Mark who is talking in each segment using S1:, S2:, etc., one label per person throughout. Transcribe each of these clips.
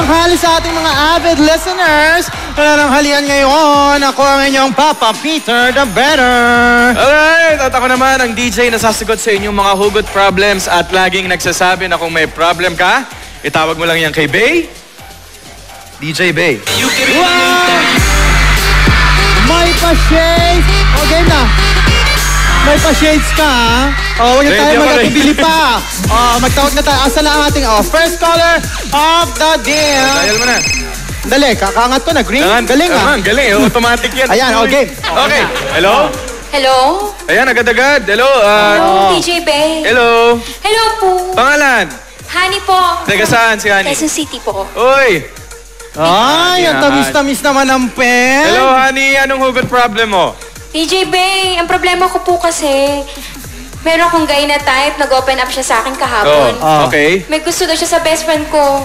S1: tanghali sa ating mga avid listeners. Nananghalian ngayon, ako ang inyong Papa Peter the Better.
S2: Alright, at ako naman ang DJ na sasagot sa inyong mga hugot problems at laging nagsasabi na kung may problem ka, itawag mo lang yan kay Bay. DJ Bay.
S1: Wow! May pa-shades! O, game na. May pa-shades ka, ha? O, huwag na tayo mag-atubili pa. O, magtawag na tayo. Asa na ang ating first caller of the deal.
S2: Dial mo na.
S1: Dali, kakaangat ko na. Green, galing, ha?
S2: Galing, automatic yan.
S1: Ayan, okay.
S2: Okay, hello?
S3: Hello?
S2: Ayan, agad-agad. Hello,
S3: Hello, DJ Bay.
S2: hello.
S3: Hello po.
S2: Pangalan?
S3: Honey po.
S2: Taga saan si Honey?
S3: Quezon City po.
S2: Uy!
S1: Ay, ang tamis-tamis naman ang pen.
S2: Hello, Honey. Anong hugot problem mo?
S3: DJ Bay, ang problema ko po kasi, meron akong guy na type, nag-open up siya sa akin kahapon.
S2: Okay.
S3: May gusto daw siya sa best friend ko.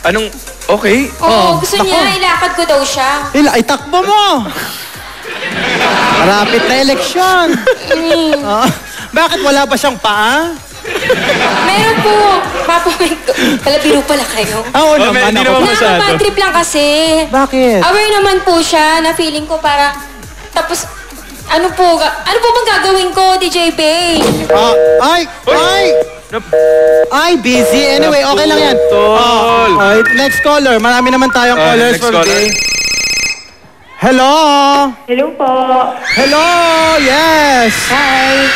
S2: Anong... Okay.
S3: Oo, gusto niya, ilakad ko daw siya.
S1: Itakbo mo. Marapit na eleksyon. Bakit wala ba siyang paa?
S3: Meron po. Palabiro pala kayo.
S1: Oo naman
S2: hindi
S1: ako.
S2: naman masyado.
S3: Nakaka-trip lang kasi.
S1: Bakit?
S3: Aware naman po siya na feeling ko para... Tapos, ano po bang gagawin ko, DJ Bay?
S1: Ay, busy. Anyway, okay lang yan.
S2: Tol.
S1: Next caller. Marami naman tayong callers
S2: next
S1: for
S2: caller.
S1: today. Hello?
S4: Hello po.
S1: Hello? Yes.
S4: Hi.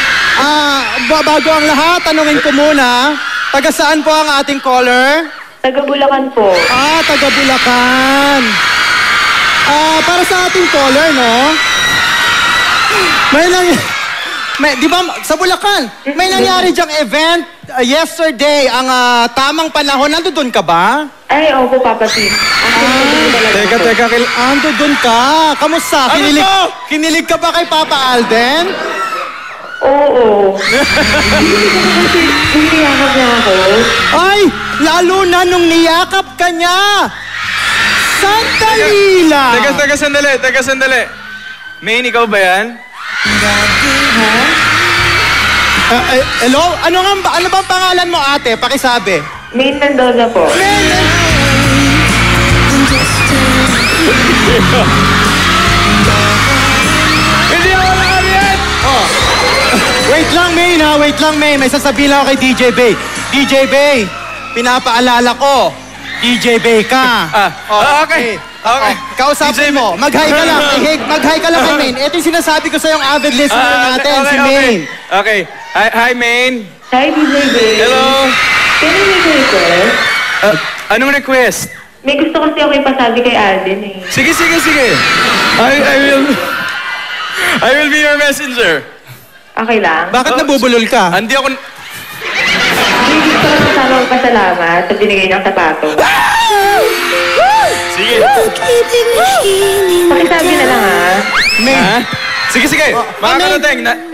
S1: Bago ang lahat, tanungin ko muna. Taga saan po ang ating caller?
S4: Taga Bulacan po.
S1: Taga Bulacan. Para sa ating caller, no? Di ba, sa Bulacan, may nangyari diyang event yesterday, ang tamang panahon. Nandun ka ba?
S4: Ay, opo, Papa T.
S1: Teka, andun ka. Kamusta? Kinilig ka ba kay Papa Alden?
S4: Oo. Niyakap niya ako.
S1: Ay, lalo na nung niyakap ka niya. Sandali lang.
S2: Teka, sandali. Main, ikaw ba yan?
S1: Hello? Ano bang pangalan mo, ate? Pakisabi.
S4: Main Mendoza po.
S2: Hindi ako nakariyan!
S1: Wait lang, May. May sasabihin lang ako kay DJ Bay. DJ Bay, pinapaalala ko. DJ Bay ka.
S2: Okay.
S1: Kausapin mo. Mag-hi ka lang. Mag-hi ka lang kay Main. Ito yung sinasabi ko sa yung avid listener natin, si Main.
S2: Okay. Hi, Main.
S4: Hi, DJ Bay.
S2: Hello.
S4: Pwede may request?
S2: Anong request?
S4: May gusto kasi ako ipasabi kay Alden eh.
S2: Sige. I will be your messenger.
S4: Okay lang?
S1: Bakit nabubulol ka?
S2: Hindi ako...
S4: May gusto ko sana magpasalamat sa binigay niyang sapato.
S2: Sige.
S4: Pakisabi na lang ha.
S1: Main.
S2: Sige.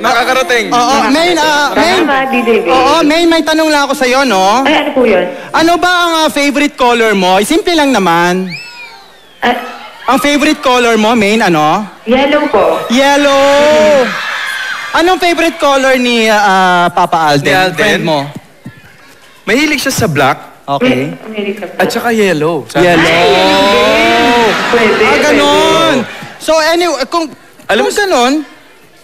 S2: Makakarating.
S1: Oo, Main.
S4: Salamat, DJ Bay.
S1: Oo, Main, may tanong lang ako sa'yo, no?
S4: Ay, ano po yun?
S1: Ano ba ang favorite color mo? Simple lang naman. Ang favorite color mo, Main, ano?
S4: Yellow po.
S1: Yellow! Anong favorite color ni Papa Alden?
S2: Ni Alden?
S1: Friend mo?
S2: Mahilig siya sa black
S1: Okay.
S2: at saka yellow.
S1: Yellow!
S4: Pwede.
S1: Ganon! So anyway, kung ganon...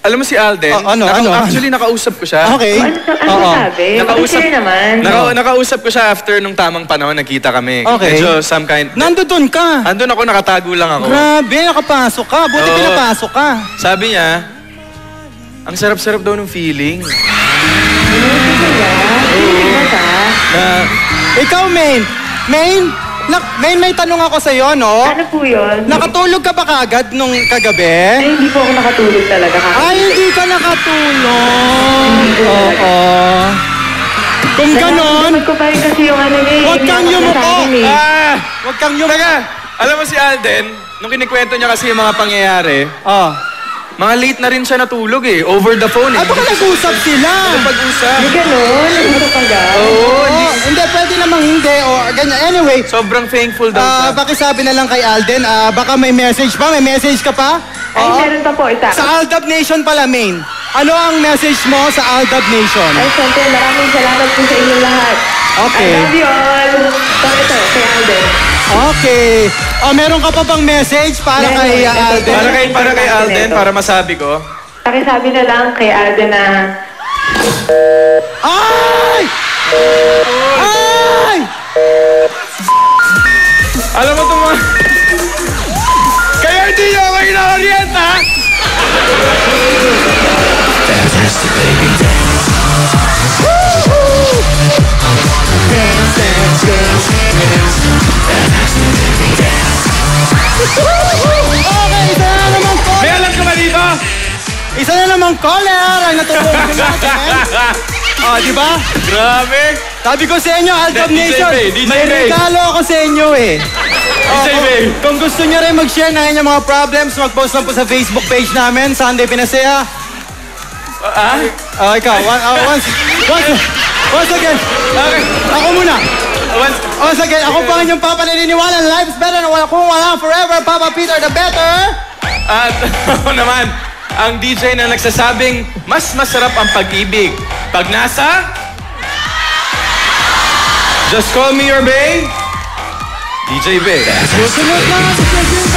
S2: Alam mo si Alden?
S1: Ano?
S2: Actually, nakausap ko siya.
S1: Okay.
S4: Ano sabi? Pakishare naman.
S2: Nakausap ko siya after nung tamang panahon, nagkita kami.
S1: Okay.
S2: Medyo some kind...
S1: Nandun ka.
S2: Andun ako, nakatago lang ako.
S1: Grabe, nakapasok ka. Buti
S2: Oo.
S1: pinapasok ka.
S2: Sabi niya, ang sarap-sarap daw ng feeling.
S1: Ikaw, Main. Main, may tanong ako sa'yo, no?
S4: Ano po yun?
S1: Nakatulog ka ba kagad nung kagabi?
S4: Ay, hindi po ako nakatulog talaga.
S1: Ay, hindi ka nakatulog. Oo. Kung ganon,
S4: Salamat ko pa rin kasi yung ano niya.
S1: huwag kang yumuko. Huwag kang yumuko.
S2: Teka, alam mo si Alden, nung kinikwento niya kasi yung mga pangyayari, mga late na rin siya natulog eh. Over the phone eh.
S1: Baka nag-usap sila.
S2: Pag-usap.
S4: May gano'n? Ano pa ga?
S1: Oo, hindi, pwede namang hindi. O, ganyan. Anyway,
S2: Sobrang thankful daw siya.
S1: pakisabi na lang kay Alden, baka may message pa? May message ka pa?
S4: Ay, meron pa po isa.
S1: Sa Aldab Nation pala, Main. Ano ang message mo sa Aldab Nation?
S4: Ay, siyempre, maraming salamat po sa inyong lahat.
S1: Okay.
S4: I love you all. So, ito, kay Alden.
S1: Okay. Meron ka pa bang message para kay Alden?
S2: Para kay Alden, para masabi ko.
S4: Pakisabi na lang kay Alden na
S1: Ay! Ay!
S2: Alam mo ito mga... Kaya hindi nyo ako ina-orient, ha?
S1: Okay, isa na namang caller.
S2: May alam ka ba dito?
S1: Isa na namang caller ang natutulog natin. Di ba?
S2: Grabe!
S1: Sabi ko sa inyo, Aldab
S2: DJ
S1: Nation,
S2: Bay, DJ
S1: may
S2: Bay.
S1: regalo ako sa inyo eh.
S2: DJ Bay.
S1: Kung gusto nyo rin mag-share ng inyong mga problems, mag-post lang po sa Facebook page namin, Sunday Pinasaya. Ikaw, once again.
S2: Okay.
S1: Ako muna. Once again, ako pa inyong papaniniwala. Life is better kung wala forever. Papa Peter, the better.
S2: At ako naman, ang DJ na nagsasabing mas masarap ang pag-ibig. Pag nasa... Just call me your bae. DJ Bay.
S1: Susunod lang sa schedule